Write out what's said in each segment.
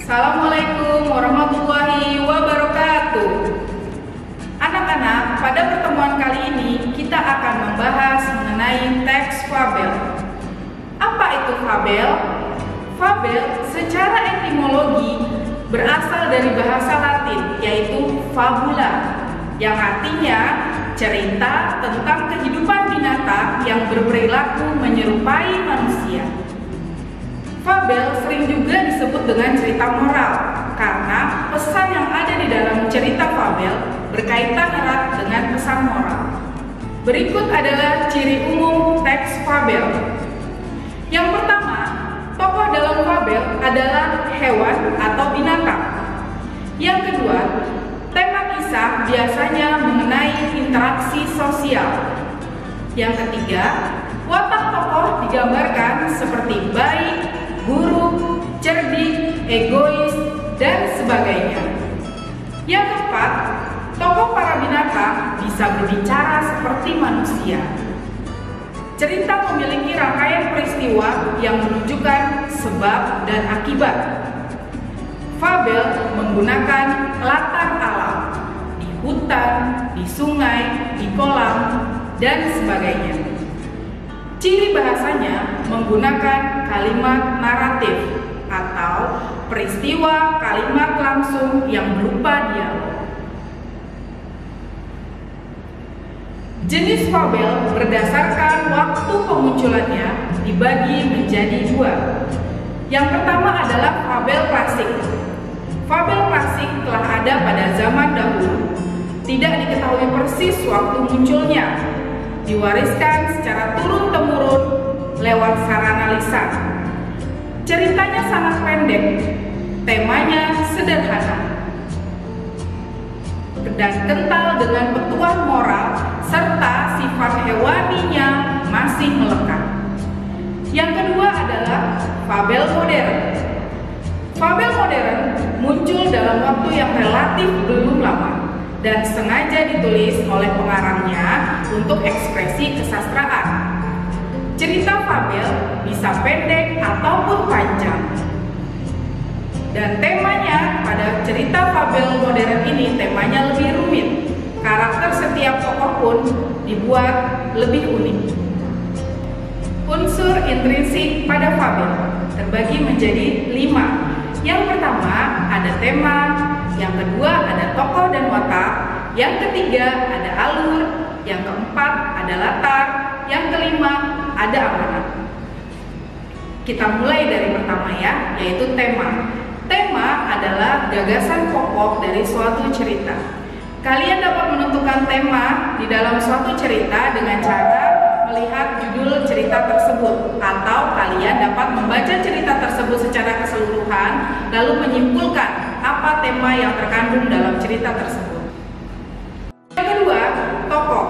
Assalamualaikum warahmatullahi wabarakatuh. Anak-anak, pada pertemuan kali ini kita akan membahas mengenai teks fabel. Apa itu fabel? Fabel secara etimologi berasal dari bahasa Latin, yaitu fabula, yang artinya cerita tentang kehidupan binatang yang berperilaku menyerupai manusia. Fabel sering juga disebut dengan cerita moral karena pesan yang ada di dalam cerita fabel berkaitan erat dengan pesan moral. Berikut adalah ciri umum teks fabel. Yang pertama, tokoh dalam fabel adalah hewan atau binatang. Yang kedua, tema kisah biasanya mengenai interaksi sosial. Yang ketiga, watak tokoh digambarkan seperti baik, buruk, cerdik, egois, dan sebagainya. Yang keempat, tokoh para binatang bisa berbicara seperti manusia. Cerita memiliki rangkaian peristiwa yang menunjukkan sebab dan akibat. Fabel menggunakan latar alam di hutan, di sungai, di kolam, dan sebagainya. Ciri bahasanya menggunakan kalimat naratif atau peristiwa kalimat langsung yang berupa dialog. Jenis fabel berdasarkan waktu pemunculannya dibagi menjadi dua. Yang pertama adalah fabel klasik. Fabel klasik telah ada pada zaman dahulu. Tidak diketahui persis waktu munculnya. Diwariskan secara turun-temurun lewat sarana lisan. Ceritanya sangat pendek, temanya sederhana, dan kental dengan petuah moral serta sifat hewaninya masih melekat. Yang kedua adalah fabel modern. Fabel modern muncul dalam waktu yang relatif belum lama dan sengaja ditulis oleh pengarangnya untuk ekspresi kesastraan. Cerita fabel bisa pendek ataupun panjang. Dan temanya pada cerita fabel modern ini temanya lebih rumit. Karakter setiap tokoh pun dibuat lebih unik. Unsur intrinsik pada fabel terbagi menjadi 5. Yang pertama ada tema, yang kedua ada tokoh dan watak, yang ketiga ada alur, yang keempat ada latar, yang kelima ada amanat. Kita mulai dari pertama ya, yaitu tema. Tema adalah gagasan pokok dari suatu cerita. Kalian dapat menentukan tema di dalam suatu cerita dengan cara melihat judul cerita tersebut, atau kalian dapat membaca cerita tersebut secara keseluruhan lalu menyimpulkan apa tema yang terkandung dalam cerita tersebut. Yang kedua, tokoh.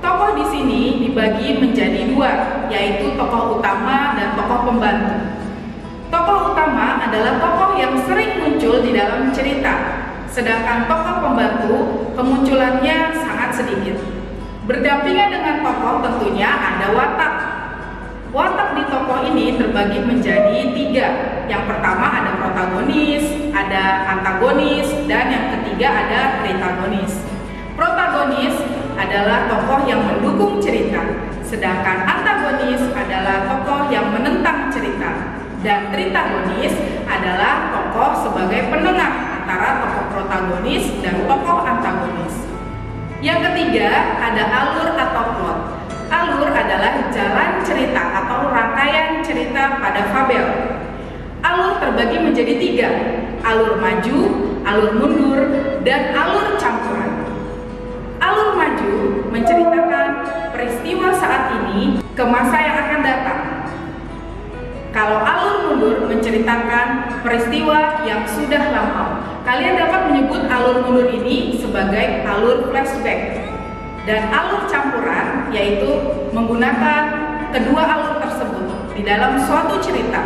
Tokoh di sini dibagi menjadi 2, yaitu tokoh utama dan tokoh pembantu. Tokoh utama adalah tokoh yang sering muncul di dalam cerita, sedangkan tokoh pembantu kemunculannya sangat sedikit. Berdampingan dengan tokoh tentunya ada watak. Watak di tokoh ini terbagi menjadi 3. Yang pertama ada protagonis, ada antagonis, dan yang ketiga ada tritagonis. Protagonis adalah tokoh yang mendukung cerita, sedangkan antagonis adalah tokoh yang menentang cerita, dan tritagonis adalah tokoh sebagai penengah antara tokoh protagonis dan tokoh antagonis. Yang ketiga ada alur atau plot. Alur adalah jalan cerita atau rangkaian cerita pada fabel. Alur terbagi menjadi 3, alur maju, alur mundur, dan alur campuran. Alur maju menceritakan peristiwa saat ini ke masa yang akan datang. Kalau alur mundur menceritakan peristiwa yang sudah lampau. Kalian dapat menyebut alur mundur ini sebagai alur flashback. Dan alur campuran yaitu menggunakan kedua alur tersebut di dalam suatu cerita.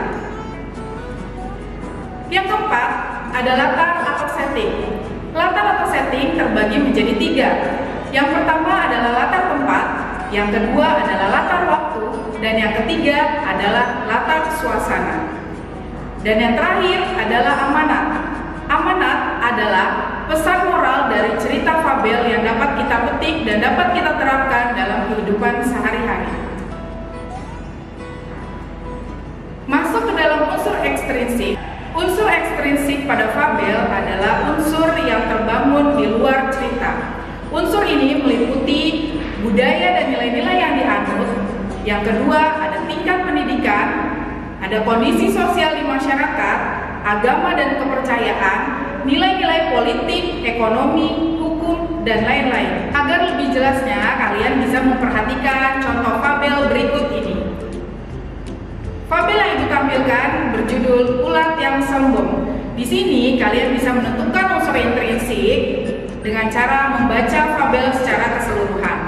Yang keempat ada latar atau setting. Latar atau setting terbagi menjadi 3. Yang pertama adalah latar tempat, yang kedua adalah latar waktu, dan yang ketiga adalah latar suasana. Dan yang terakhir adalah amanat. Amanat adalah pesan moral dari cerita fabel yang dapat kita petik dan dapat kita terapkan dalam kehidupan sehari-hari. Masuk ke dalam unsur ekstrinsik. Unsur ekstrinsik pada fabel adalah unsur yang terbangun di luar cerita. Unsur ini meliputi budaya dan nilai-nilai yang dianut. Yang kedua, ada tingkat pendidikan, ada kondisi sosial di masyarakat, agama dan kepercayaan, nilai-nilai politik, ekonomi, hukum, dan lain-lain. Agar lebih jelasnya, kalian bisa memperhatikan contoh fabel berikut ini. Fabel yang ditampilkan berjudul Ulat yang Sombong. Di sini kalian bisa menentukan unsur intrinsik dengan cara membaca fabel secara keseluruhan.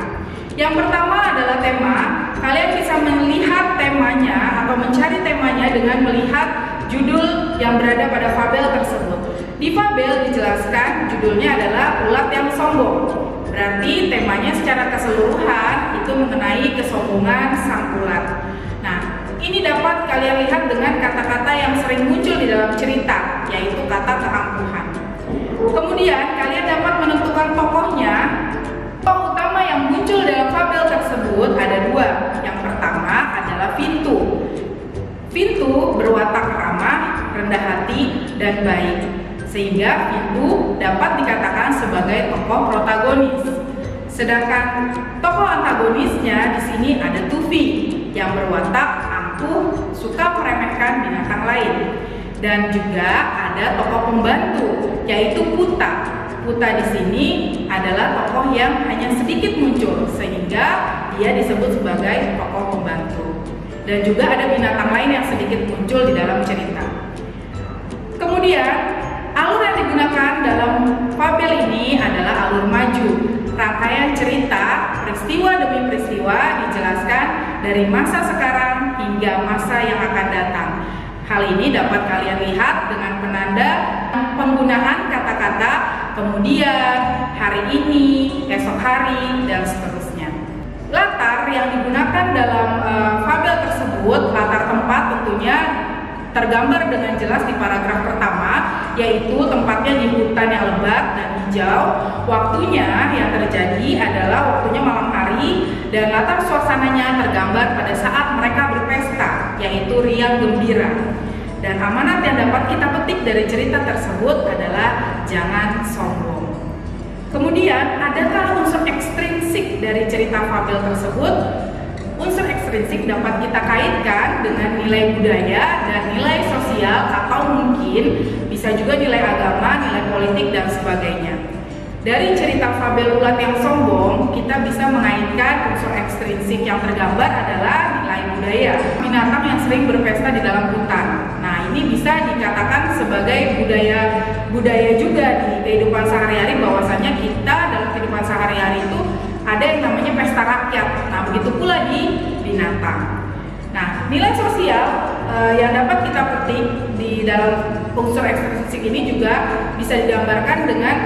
Yang pertama adalah tema. Kalian bisa melihat temanya atau mencari temanya dengan melihat judul yang berada pada fabel tersebut. Di fabel dijelaskan judulnya adalah Ulat yang Sombong. Berarti temanya secara keseluruhan itu mengenai kesombongan sang ulat. Nah, ini dapat kalian lihat dengan kata-kata yang sering muncul di dalam cerita, yaitu kata keangkuhan. Kemudian kalian dapat menentukan tokohnya. Tokoh utama yang muncul dalam fabel tersebut ada dua. Yang pertama adalah Vintu. Vintu berwatak ramah, rendah hati, dan baik, sehingga Vintu dapat dikatakan sebagai tokoh protagonis. Sedangkan tokoh antagonisnya di sini ada Tufi yang berwatak angkuh, suka meremehkan binatang lain. Dan juga ada tokoh pembantu yaitu Puta. Puta di sini adalah tokoh yang hanya sedikit muncul sehingga dia disebut sebagai tokoh pembantu. Dan juga ada binatang lain yang sedikit muncul di dalam cerita. Kemudian alur yang digunakan dalam fabel ini adalah alur maju. Rangkaian cerita, peristiwa demi peristiwa dijelaskan dari masa sekarang hingga masa yang akan datang. Hal ini dapat kalian lihat dengan penanda penggunaan kata-kata kemudian, hari ini, esok hari, dan seterusnya. Latar yang digunakan dalam fabel tersebut, latar tempat tentunya tergambar dengan jelas di paragraf pertama, yaitu tempatnya di hutan yang lebat dan hijau. Waktunya yang terjadi adalah waktunya malam hari, dan latar suasananya tergambar pada saat mereka berpesta, yaitu riang gembira. Dan amanat yang dapat kita petik dari cerita tersebut adalah jangan sombong. Kemudian, adakah unsur ekstrinsik dari cerita fabel tersebut? Unsur ekstrinsik dapat kita kaitkan dengan nilai budaya dan nilai sosial, atau mungkin bisa juga nilai agama, nilai politik, dan sebagainya. Dari cerita fabel Ulat yang Sombong, kita bisa mengaitkan unsur ekstrinsik yang tergambar adalah nilai budaya. Binatang yang sering berpesta di dalam hutan. Nah, ini bisa dikatakan sebagai budaya juga di kehidupan sehari-hari, bahwasanya kita dalam kehidupan sehari-hari itu ada yang namanya pesta rakyat. Nah, begitu pula di binatang. Nah, nilai sosial yang dapat kita petik di dalam unsur ekstrinsik ini juga bisa digambarkan dengan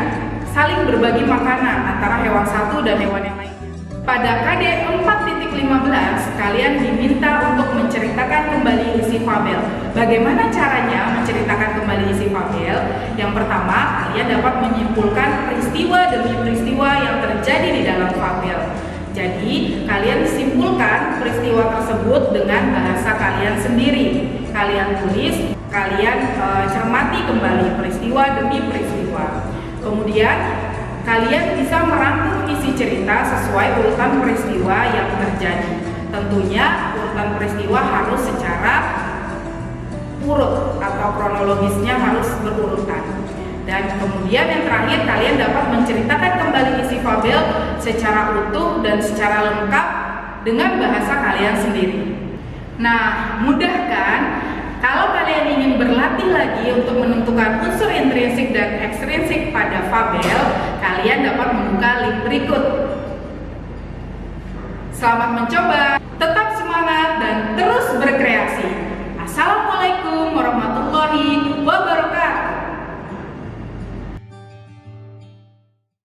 saling berbagi makanan antara hewan satu dan hewan yang lainnya. Pada KD 4.15, kalian diminta untuk menceritakan kembali isi fabel. Bagaimana caranya menceritakan kembali isi fabel? Yang pertama, kalian dapat menyimpulkan peristiwa demi peristiwa yang terjadi di dalam fabel. Jadi, kalian simpulkan peristiwa tersebut dengan bahasa kalian sendiri. Kalian tulis, kalian cermati kembali peristiwa demi peristiwa. Kemudian kalian bisa merangkum isi cerita sesuai urutan peristiwa yang terjadi. Tentunya urutan peristiwa harus secara urut atau kronologisnya harus berurutan. Dan kemudian yang terakhir, kalian dapat menceritakan kembali isi fabel secara utuh dan secara lengkap dengan bahasa kalian sendiri. Nah, mudah kan? Kalau kalian ingin berlatih lagi untuk menentukan unsur intrinsik dan ekstrinsik pada fabel, kalian dapat membuka link berikut. Selamat mencoba, tetap semangat dan terus berkreasi. Assalamualaikum.